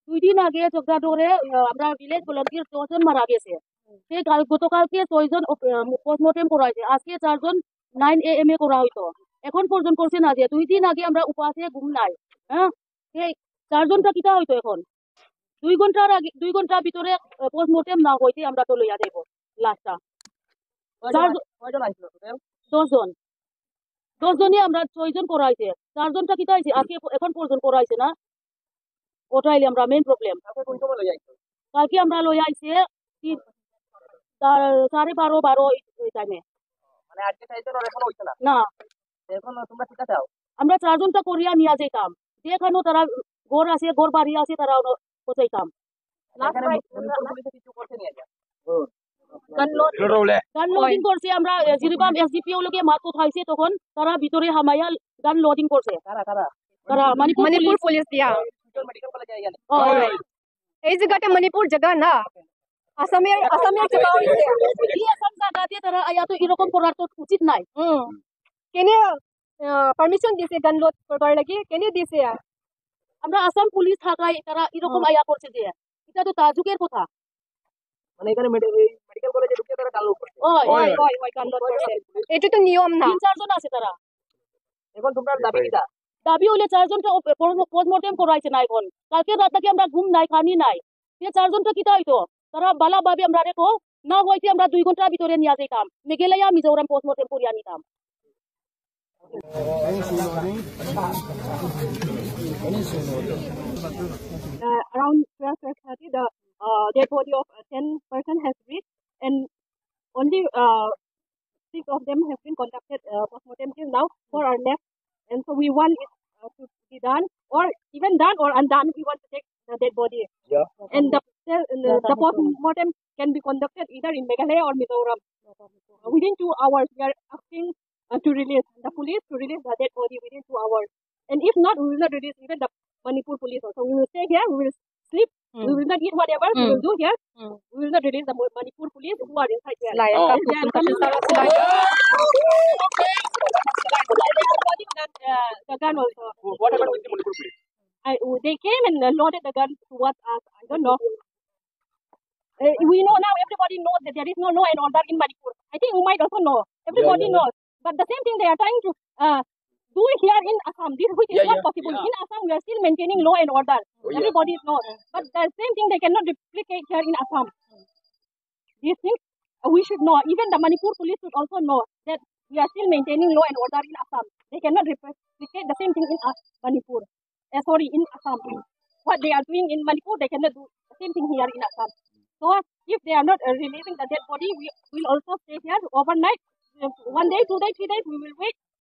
দুই দিন আগে চক্রাডোরে আমরা ভিলেজ ভলান্টিয়ার 6 জন মারা গেছে। সেই গতকালকে 6 জন পোস্টমর্টেম করা হয়েছে, আজকে 4 জন 9 AM এ করা হইতো, এখন পর্যন্ত করছে না। যে 2 দিন আগে আমরা উপাসে ঘুম নাই, হ্যাঁ, সেই 4 জনটা কিটা হইতো এখন 2 ঘন্টার আগে 2 ঘন্টার ভিতরে পোস্টমর্টেম না হইতে আমরা তো লইয়া যাইব লাশটা। 10 জন 10 জনই আমরা 6 জন করাইছে, 4 জনটা কিটা হইছে আজকে এখন পর্যন্ত করাইছে না। ওটাইলে আমরা মেইন প্রবলেম। কালকে আমরা লই আইছে 12:30 ওই টাইমে। মানে আজকে চাইছেন আর এখন হইছে না? না, এখন তোমরা ঠিক আছে? আমরা 4 জনটা করিয়া নিয়া যাইতাম, যেখানে তারা ঘর আছে, ঘর বাড়ি আছে, তারা পৌঁছাইতাম। কিছু করতে নিয়ে যা গান লোডিং করছে, আমরা জিরিবাম এসডিপিও লগে মাত খাইছে, তখন তারা ভিতরে হামাইয়া গান লোডিং করছে। তারা মণিপুর পুলিশ দিয়া মেডিকেল কলেজে আইয়া এই জায়গাটা মণিপুর জায়গা না, আসামের জায়গা হইছে। এই আসাম জায়গা দিয়ে তারা আয়া তো এরকম করার তো উচিত নাই। কেনে পারমিশন দিছে গান লোড করবার লাগি? কেনে দিছে? আমরা আসাম পুলিশ থাকায় তারা এরকম আয়া করছে, যে এটা তো তাজুকের কথা। মানে এখানে মেডিকেল কলেজে ঢুকে তারা গান লোড করছে। ওই গান লোড করছে, এটা তো নিয়ম না। 3-4 জন আছে তারা। এখন তোমরা দাবি কিটা? দাবি হইলে 4 জনটা পোস্টমর্টেম করাইছে না। এখন কালকে রাত থেকে আমরা ঘুম নাই, খানি নাই, সে 4 জনটা কিটা হইতো তারা বালা ভাবে আমরা রেখো না হইতে আমরা 2 ঘন্টার ভিতরে নিয়ে যাইতাম, মেঘালয়া মিজোরাম পোস্টমর্টেম করিয়া নিতাম। Around 12:30 the dead body of 10 person has reached, and only 6 of them have been conducted postmortem till now. 4 are left, and so we want it to be done, or even done or undone. We want to take the dead body. Yeah. And the postmortem can be conducted either in Meghalaya or Mizoram. Within 2 hours, we are asking to release the police to release the dead body within 2 hours. And if not, we will not release even the Manipur police also. We will stay here, we will sleep, we will not eat whatever we will do here. We will not release the Manipur police who are inside here. The gun also. What happened with the Manipur police? They came and loaded the gun towards us. I don't know. We know now, everybody knows that there is no law and order in Manipur. I think you might also know. Everybody knows. But the same thing they are trying to do it here in Assam, which is not possible. In Assam, we are still maintaining law and order. Everybody knows. But the same thing they cannot replicate here in Assam. These things we should know. Even the Manipur police should also know that we are still maintaining law and order in Assam. They cannot replicate the same thing in Manipur. In Assam. What they are doing in Manipur, they cannot do the same thing here in Assam. So if they are not releasing the dead body, we will also stay here overnight. 1 day, 2 days, 3 days, we will wait